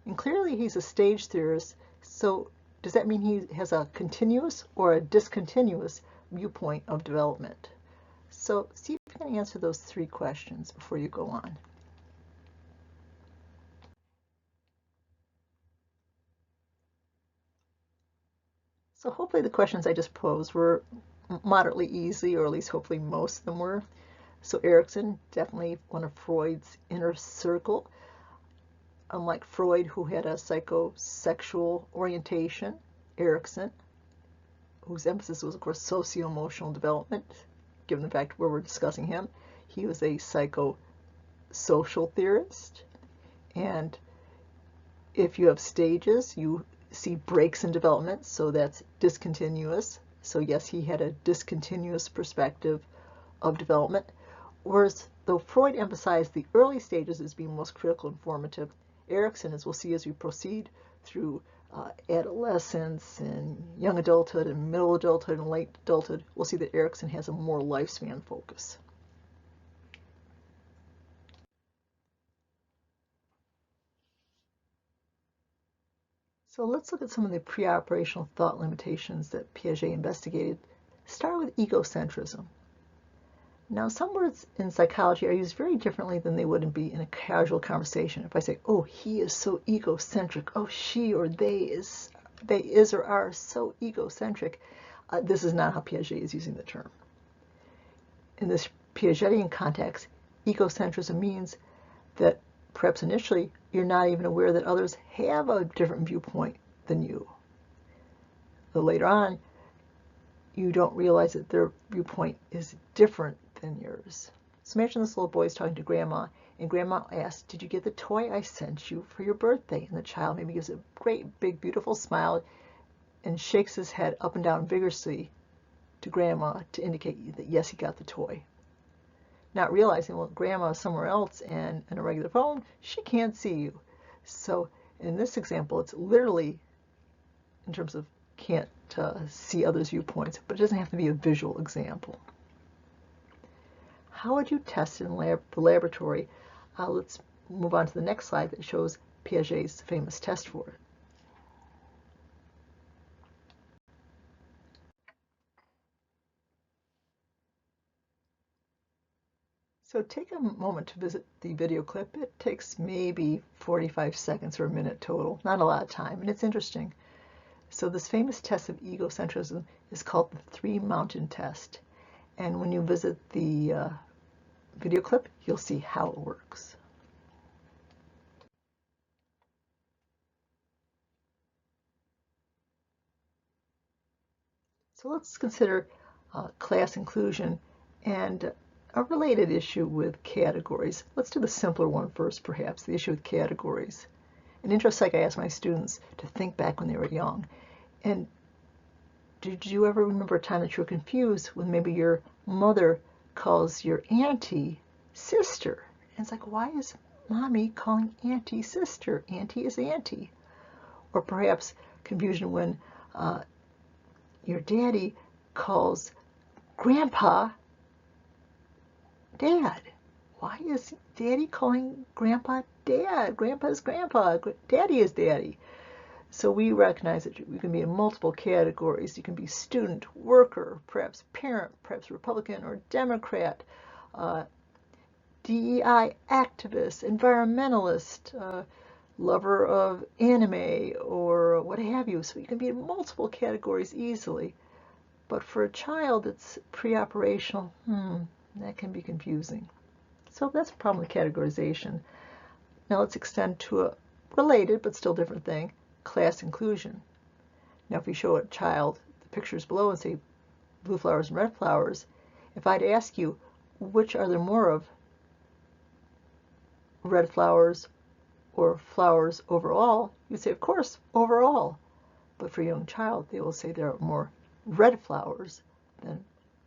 S1: And clearly he's a stage theorist. So does that mean he has a continuous or a discontinuous viewpoint of development? So see if you can answer those 3 questions before you go on. So hopefully the questions I just posed were moderately easy, or at least hopefully most of them were. So Erikson, definitely one of Freud's inner circle. Unlike Freud, who had a psychosexual orientation, Erikson, whose emphasis was, of course, socio-emotional development, given the fact where we're discussing him, he was a psychosocial theorist. And if you have stages, you see breaks in development, so that's discontinuous. So yes, he had a discontinuous perspective of development. Whereas though Freud emphasized the early stages as being most critical and formative, Erikson, as we'll see as we proceed through adolescence and young adulthood and middle adulthood and late adulthood, we'll see that Erikson has a more lifespan focus. So let's look at some of the pre-operational thought limitations that Piaget investigated. Start with egocentrism. Now, some words in psychology are used very differently than they would be in a casual conversation. If I say, oh, he is so egocentric, oh, she or they is or are so egocentric, this is not how Piaget is using the term. In this Piagetian context, egocentrism means that perhaps initially you're not even aware that others have a different viewpoint than you. But later on, you don't realize that their viewpoint is different than yours. So imagine this little boy is talking to grandma, and grandma asks, did you get the toy I sent you for your birthday? And the child maybe gives a great, big, beautiful smile and shakes his head up and down vigorously to grandma to indicate that yes, he got the toy. Not realizing, well, grandma is somewhere else and in a regular phone, she can't see you. So in this example, it's literally in terms of can't see others' viewpoints, but it doesn't have to be a visual example. How would you test in the laboratory? Let's move on to the next slide that shows Piaget's famous test for it. So take a moment to visit the video clip. It takes maybe 45 seconds or a minute total, not a lot of time, and it's interesting. So this famous test of egocentrism is called the three-mountain test. And when you visit the video clip, you'll see how it works. So let's consider class inclusion and a related issue with categories. Let's do the simpler one first, perhaps, the issue with categories. In intro psych, I asked my students to think back when they were young. And did you ever remember a time that you were confused when maybe your mother calls your auntie sister? And it's like, why is mommy calling auntie sister? Auntie is auntie. Or perhaps confusion when your daddy calls grandpa dad. Why is daddy calling grandpa dad? Grandpa is grandpa. Daddy is daddy. So we recognize that you can be in multiple categories. You can be student, worker, perhaps parent, perhaps Republican or Democrat, DEI activist, environmentalist, lover of anime, or what have you. So you can be in multiple categories easily. But for a child that's pre-operational, that can be confusing. So that's a problem with categorization. Now let's extend to a related but still different thing, class inclusion. Now if we show a child the pictures below and say blue flowers and red flowers, if I'd ask you which are there more of, red flowers or flowers overall, you'd say, of course, overall. But for a young child, they will say there are more red flowers than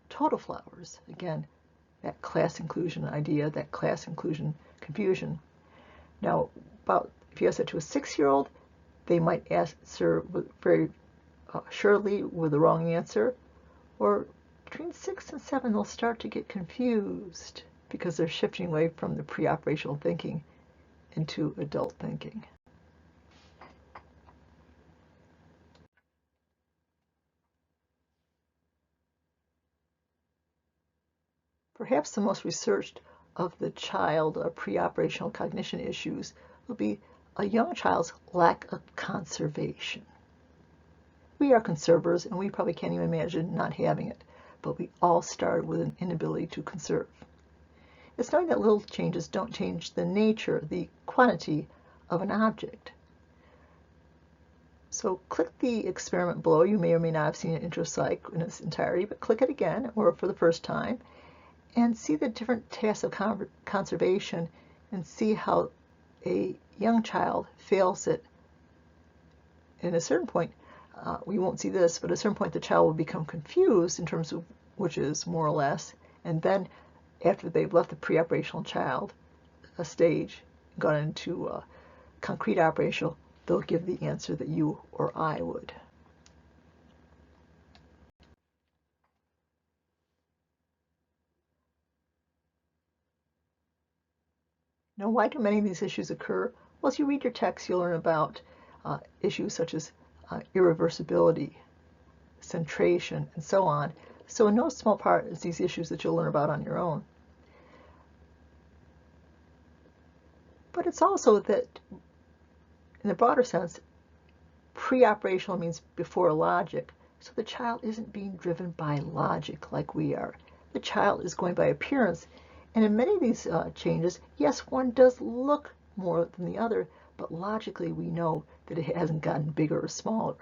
S1: total flowers. Again, that class inclusion idea, that class inclusion confusion. Now, if you ask that to a 6-year-old, they might answer very surely with the wrong answer. Or between 6 and 7, they'll start to get confused because they're shifting away from the pre-operational thinking into adult thinking. Perhaps the most researched of the child pre-operational cognition issues will be a young child's lack of conservation. We are conservers, and we probably can't even imagine not having it, but we all start with an inability to conserve. It's knowing that little changes don't change the nature, the quantity of an object. So click the experiment below. You may or may not have seen it in intro psych in its entirety, but click it again or for the first time and see the different tasks of conservation and see how a young child fails it. And at a certain point, we won't see this, but at a certain point the child will become confused in terms of which is more or less, and then after they've left the pre-operational child a stage, gone into concrete operational, they'll give the answer that you or I would. Now, why do many of these issues occur? Well, as you read your text, you'll learn about issues such as irreversibility, centration, and so on. So in no small part, it's these issues that you'll learn about on your own. But it's also that, in the broader sense, pre-operational means before logic. So the child isn't being driven by logic like we are. The child is going by appearance. And in many of these changes, yes, one does look more than the other, but logically we know that it hasn't gotten bigger or smaller.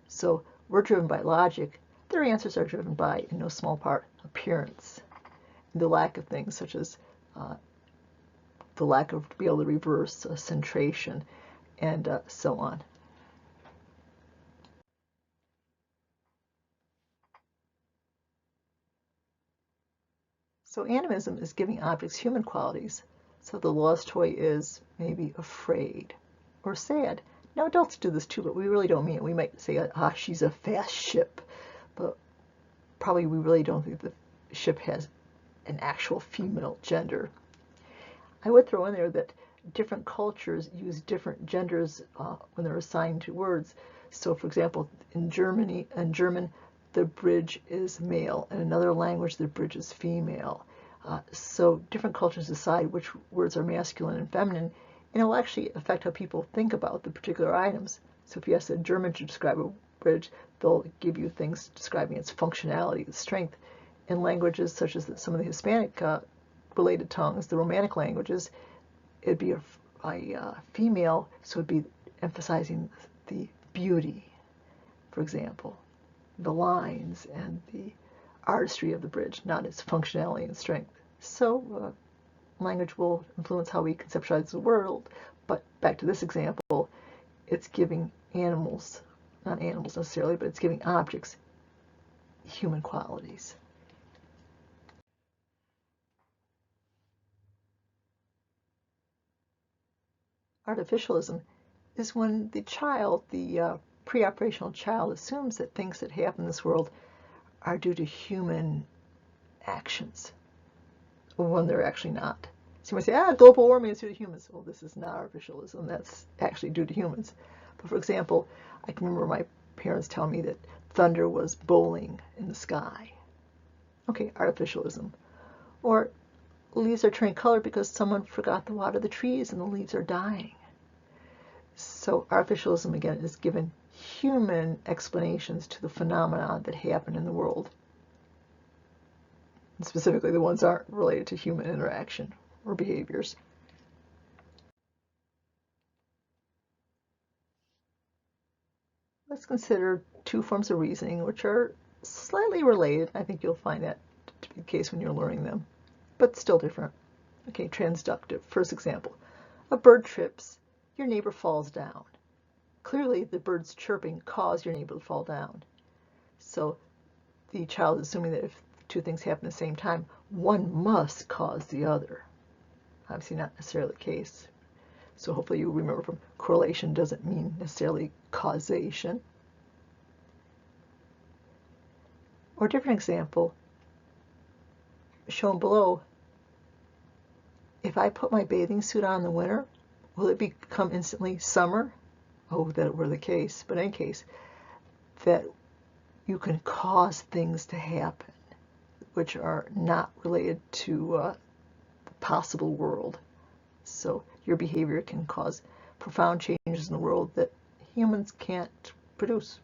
S1: So we're driven by logic. Their answers are driven by, in no small part, appearance. The lack of things such as the lack of be able to reverse centration and so on. So animism is giving objects human qualities. So the lost toy is maybe afraid or sad. Now adults do this too, but we really don't mean it. We might say, ah, she's a fast ship, but probably we really don't think the ship has an actual female gender. I would throw in there that different cultures use different genders when they're assigned to words. So for example, in German, the bridge is male. In another language, the bridge is female. So different cultures decide which words are masculine and feminine, and it will actually affect how people think about the particular items. So if you ask a German to describe a bridge, they'll give you things describing its functionality, its strength. In languages such as some of the Hispanic related tongues, the Romantic languages, it'd be a female, so it'd be emphasizing the beauty, for example, the lines and the artistry of the bridge, not its functionality and strength. So language will influence how we conceptualize the world, but back to this example, it's giving animals, not animals necessarily, but it's giving objects human qualities. Artificialism is when the child, the pre-operational child, assumes that things that happen in this world are due to human actions, when they're actually not. So you might say, global warming is due to humans. Well, this is not artificialism. That's actually due to humans. But for example, I can remember my parents telling me that thunder was bowling in the sky. Okay, artificialism. Or leaves are turning color because someone forgot to water the trees and the leaves are dying. So artificialism, again, is given human explanations to the phenomena that happen in the world. And specifically, the ones aren't related to human interaction or behaviors. Let's consider two forms of reasoning which are slightly related. I think you'll find that to be the case when you're learning them, but still different. Okay, transductive. First example, a bird trips, your neighbor falls down. Clearly, the bird's chirping caused your neighbor to fall down. So the child is assuming that if two things happen at the same time, one must cause the other. Obviously not necessarily the case. So hopefully you remember from correlation doesn't mean necessarily causation. Or a different example, shown below, if I put my bathing suit on in the winter, will it become instantly summer? Oh, that it were the case. But in any case, that you can cause things to happen which are not related to the possible world. So your behavior can cause profound changes in the world that humans can't produce.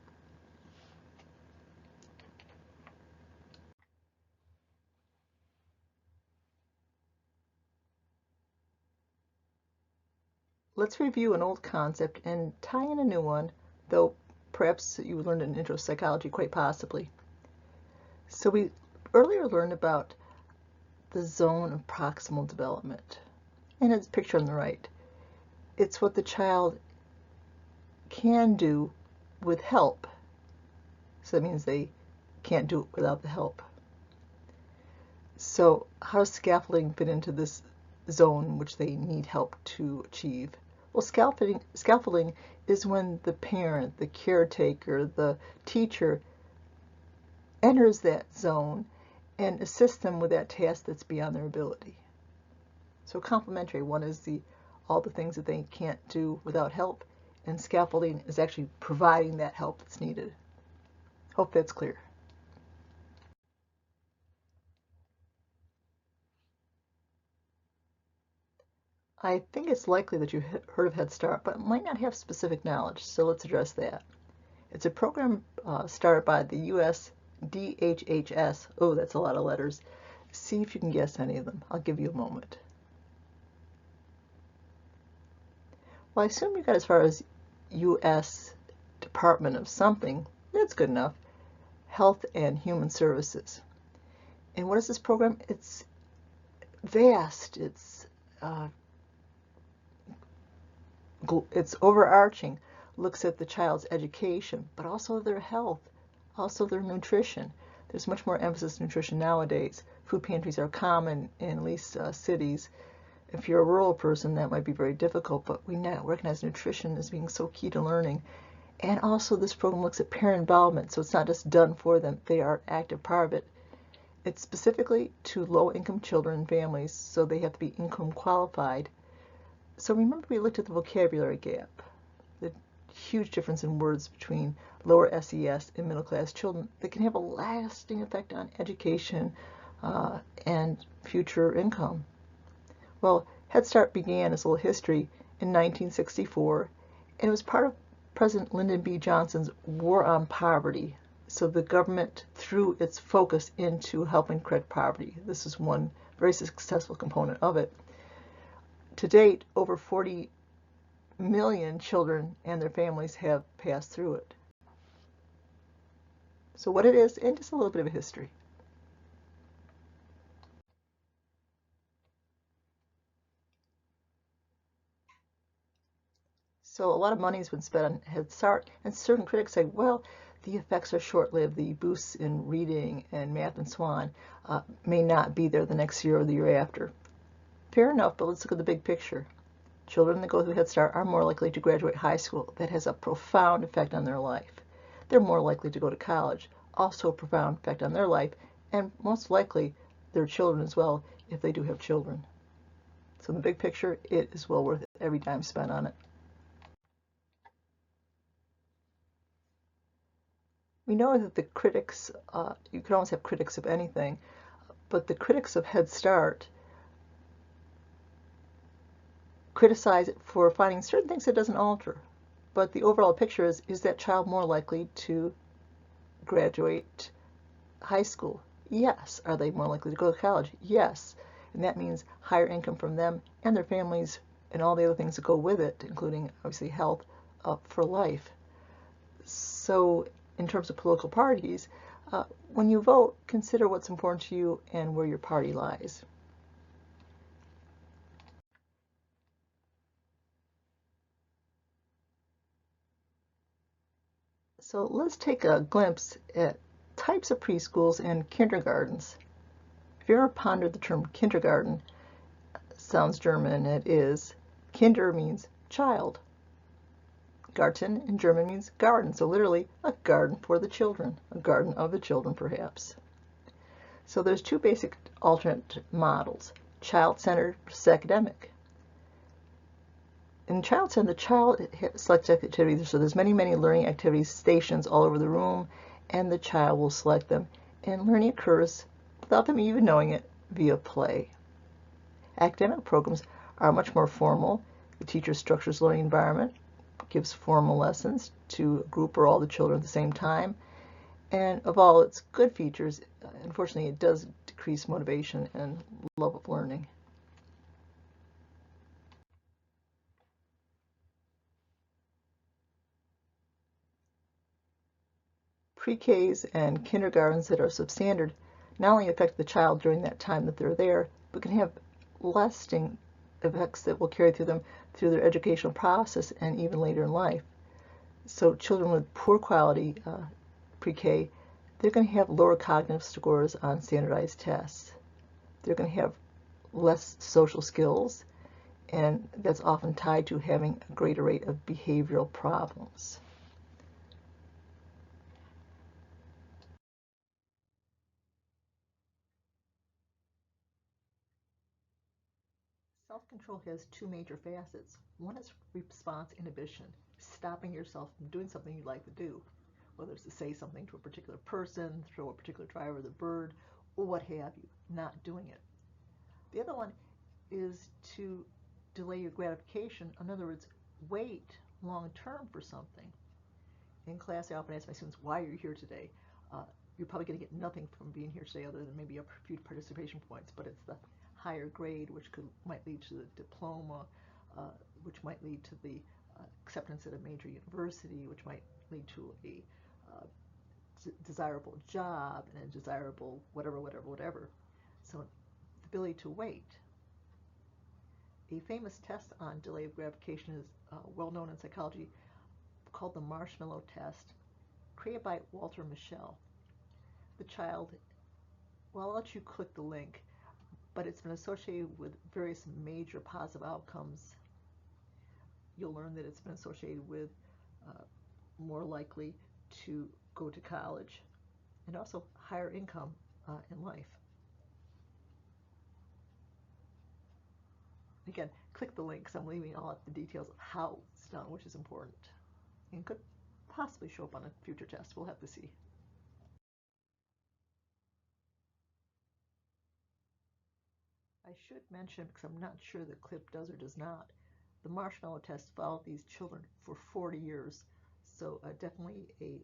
S1: Let's review an old concept and tie in a new one, though perhaps you learned in intro psychology, quite possibly. So we earlier learned about the zone of proximal development, and it's pictured on the right. It's what the child can do with help. So that means they can't do it without the help. So how does scaffolding fit into this zone which they need help to achieve? Well, scaffolding is when the parent, the caretaker, the teacher enters that zone and assists them with that task that's beyond their ability. So complementary, one is all the things that they can't do without help, and scaffolding is actually providing that help that's needed. Hope that's clear. I think it's likely that you've heard of Head Start, but might not have specific knowledge, so let's address that. It's a program started by the U.S. DHHS. Oh, that's a lot of letters. See if you can guess any of them. I'll give you a moment. Well, I assume you got as far as U.S. Department of something. That's good enough. Health and Human Services. And what is this program? It's vast. It's overarching, looks at the child's education, but also their health, also their nutrition. There's much more emphasis on nutrition nowadays. food pantries are common in at least cities. If you're a rural person, that might be very difficult, but we now recognize nutrition as being so key to learning. And also this program looks at parent involvement, so it's not just done for them, they are an active part of it. It's specifically to low-income children and families, so they have to be income qualified. So remember we looked at the vocabulary gap, the huge difference in words between lower SES and middle-class children that can have a lasting effect on education and future income. Well, Head Start began as a little history in 1964, and it was part of President Lyndon B. Johnson's War on Poverty. So the government threw its focus into helping correct poverty. This is one very successful component of it. To date, over 40 million children and their families have passed through it. So what it is, and just a little bit of a history. So a lot of money has been spent on Head Start, and certain critics say, well, the effects are short-lived. The boosts in reading and math and so on may not be there the next year or the year after. Fair enough, but let's look at the big picture. Children that go through Head Start are more likely to graduate high school. That has a profound effect on their life. They're more likely to go to college, also a profound effect on their life, and most likely their children as well, if they do have children. So in the big picture, it is well worth every dime spent on it. We know that the critics, you can always have critics of anything, but the critics of Head Start criticize it for finding certain things it doesn't alter. But the overall picture is that child more likely to graduate high school? Yes. Are they more likely to go to college? Yes. And that means higher income from them and their families and all the other things that go with it, including obviously health for life. So in terms of political parties, when you vote, consider what's important to you and where your party lies. So let's take a glimpse at types of preschools and kindergartens. If you ever pondered the term kindergarten, sounds German, it is. Kinder means child. Garten in German means garden, so literally a garden for the children, a garden of the children perhaps. So there's two basic alternate models, child-centered versus academic. In child-centered, the child selects activities, so there's many learning activities stations all over the room, and the child will select them, and learning occurs without them even knowing it via play. Academic programs are much more formal. The teacher structures learning environment, gives formal lessons to a group or all the children at the same time. And of all its good features, unfortunately, it does decrease motivation and love of learning. Pre-Ks and kindergartens that are substandard not only affect the child during that time that they're there, but can have lasting effects that will carry through them through their educational process and even later in life. So children with poor quality pre-K, they're going to have lower cognitive scores on standardized tests. They're going to have less social skills, and that's often tied to having a greater rate of behavioral problems. Self-control has two major facets. One is response inhibition, stopping yourself from doing something you'd like to do, whether it's to say something to a particular person, throw a particular driver the bird, or what have you, not doing it. The other one is to delay your gratification. In other words, wait long term for something. In class, I often ask my students, why are you here today? You're probably going to get nothing from being here today other than maybe a few participation points, but it's the higher grade which might lead to the diploma, which might lead to the acceptance at a major university, which might lead to a desirable job and a desirable whatever. So the ability to wait. A famous test on delay of gratification is well known in psychology, called the marshmallow test, created by Walter Mischel. The child Well, I'll let you click the link, but it's been associated with various major positive outcomes. You'll learn that it's been associated with uh, more likely to go to college and also higher income in life. Again, click the link because I'm leaving all the details of how it's done, which is important and could possibly show up on a future test. We'll have to see. I should mention, because I'm not sure the clip does or does not, the marshmallow test followed these children for 40 years, so definitely a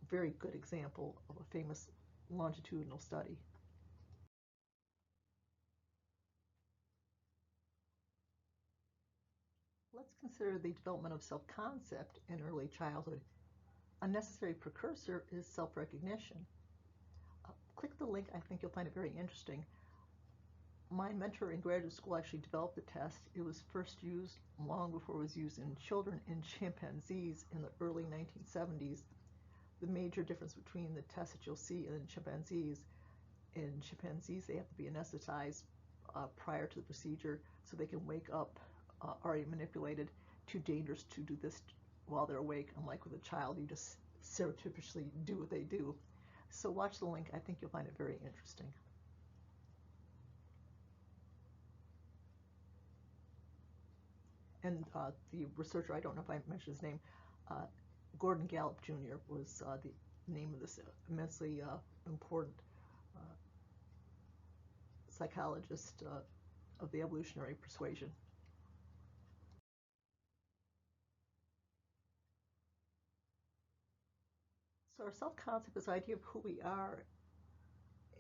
S1: very good example of a famous longitudinal study. Let's consider the development of self-concept in early childhood. A necessary precursor is self-recognition. Click the link. I think you'll find it very interesting. My mentor in graduate school actually developed the test. It was first used long before it was used in children in chimpanzees in the early 1970s. The major difference between the test that you'll see in chimpanzees, they have to be anesthetized prior to the procedure so they can wake up already manipulated. Too dangerous to do this while they're awake. Unlike with a child, you just surreptitiously do what they do. So watch the link. I think you'll find it very interesting. And the researcher, I don't know if I mentioned his name, Gordon Gallup Jr. was the name of this immensely important psychologist of the evolutionary persuasion. So our self-concept is the idea of who we are,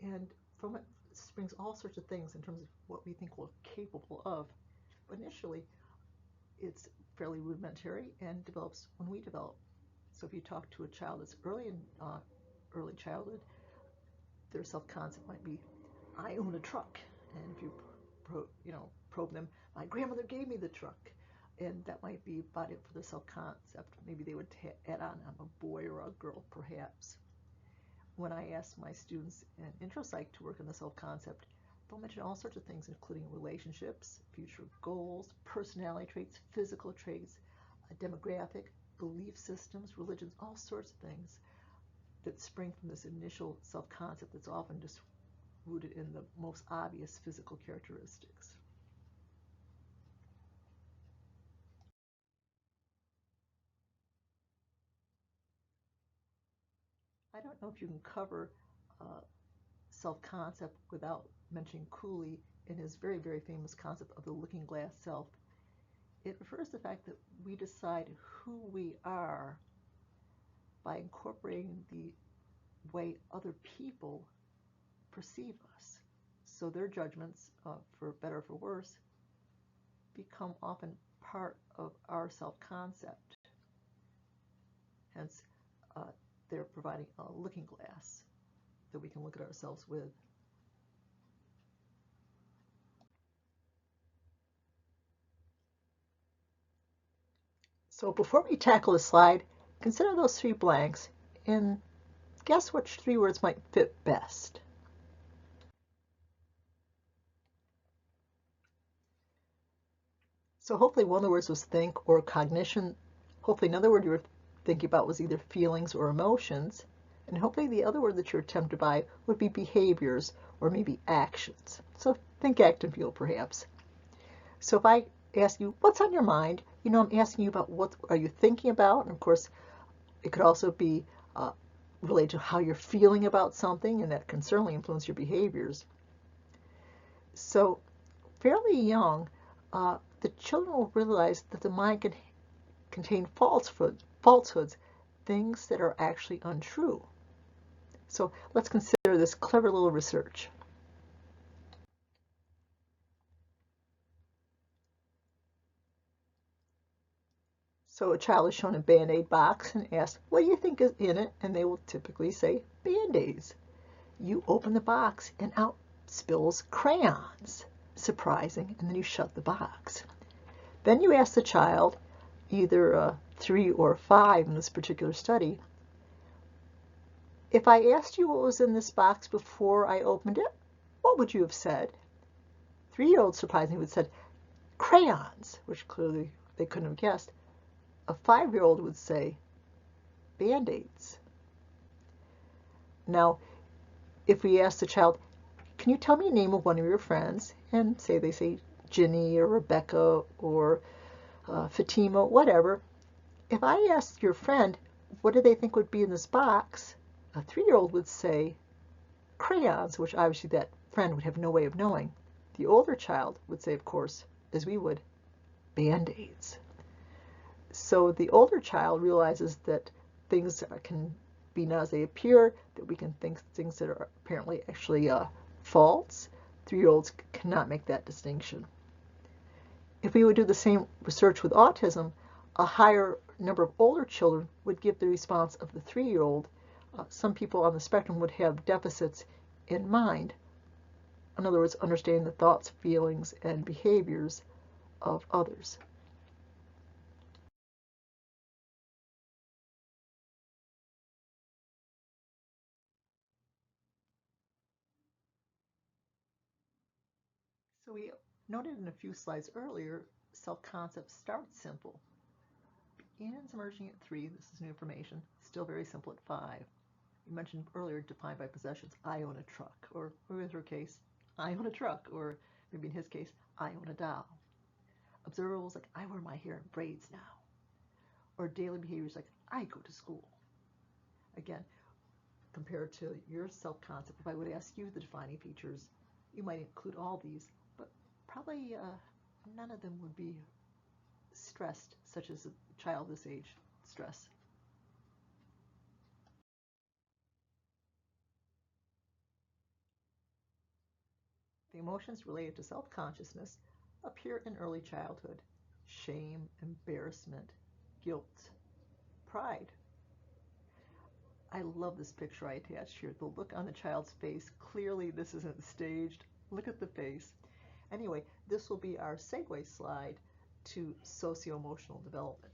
S1: and from it springs all sorts of things in terms of what we think we're capable of. But initially, it's fairly rudimentary and develops when we develop. So if you talk to a child that's early in early childhood, their self-concept might be, I own a truck. And if you probe them, my grandmother gave me the truck. And that might be about it for the self-concept. Maybe they would add on, I'm a boy or a girl, perhaps. When I ask my students in intro psych to work on the self-concept, they'll mention all sorts of things, including relationships, future goals, personality traits, physical traits, demographic, belief systems, religions, all sorts of things that spring from this initial self-concept that's often just rooted in the most obvious physical characteristics. I don't know if you can cover self-concept without mentioning Cooley in his very, very famous concept of the looking glass self. It refers to the fact that we decide who we are by incorporating the way other people perceive us. So their judgments, for better or for worse, become often part of our self-concept. Hence, they're providing a looking glass that we can look at ourselves with. So before we tackle the slide, consider those 3 blanks and guess which 3 words might fit best. So hopefully one of the words was think or cognition. Hopefully another word you were thinking about was either feelings or emotions. And hopefully the other word that you're tempted by would be behaviors or maybe actions. So think, act, and feel perhaps. So if I ask you, what's on your mind? I'm asking you about what are you thinking about? And of course, it could also be related to how you're feeling about something, and that can certainly influence your behaviors. So fairly young, the children will realize that the mind can contain falsehoods, things that are actually untrue. So let's consider this clever little research. So a child is shown a Band-Aid box and asked, what do you think is in it? And they will typically say, Band-Aids. You open the box and out spills crayons. Surprising. And then you shut the box. Then you ask the child, either 3 or 5 in this particular study, If I asked you what was in this box before I opened it, what would you have said? 3-year-olds surprisingly would have said crayons, which clearly they couldn't have guessed. A 5-year-old would say Band-Aids. Now, if we ask the child, can you tell me the name of one of your friends? And say they say Ginny or Rebecca or Fatima, whatever. If I asked your friend, what do they think would be in this box? A 3-year-old would say crayons, which obviously that friend would have no way of knowing. The older child would say, of course, as we would, Band-Aids. So the older child realizes that things can be not as they appear, that we can think things that are apparently actually false. 3-year-olds cannot make that distinction. If we would do the same research with autism, a higher number of older children would give the response of the 3-year-old. Some people on the spectrum would have deficits in mind. In other words, understanding the thoughts, feelings, and behaviors of others. So we noted in a few slides earlier, self-concept starts simple, begins emerging at 3. This is new information, still very simple at 5. You mentioned earlier defined by possessions. I own a truck, or in her case, I own a truck, or maybe in his case, I own a doll. Observables like I wear my hair in braids now, or daily behaviors like I go to school. Again, compared to your self-concept, if I would ask you the defining features, you might include all these, but probably none of them would be stressed, such as a child this age stress. The emotions related to self-consciousness appear in early childhood: shame, embarrassment, guilt, pride. I love this picture I attached here. The look on the child's face, clearly this isn't staged. Look at the face. Anyway, this will be our segue slide to socio-emotional development.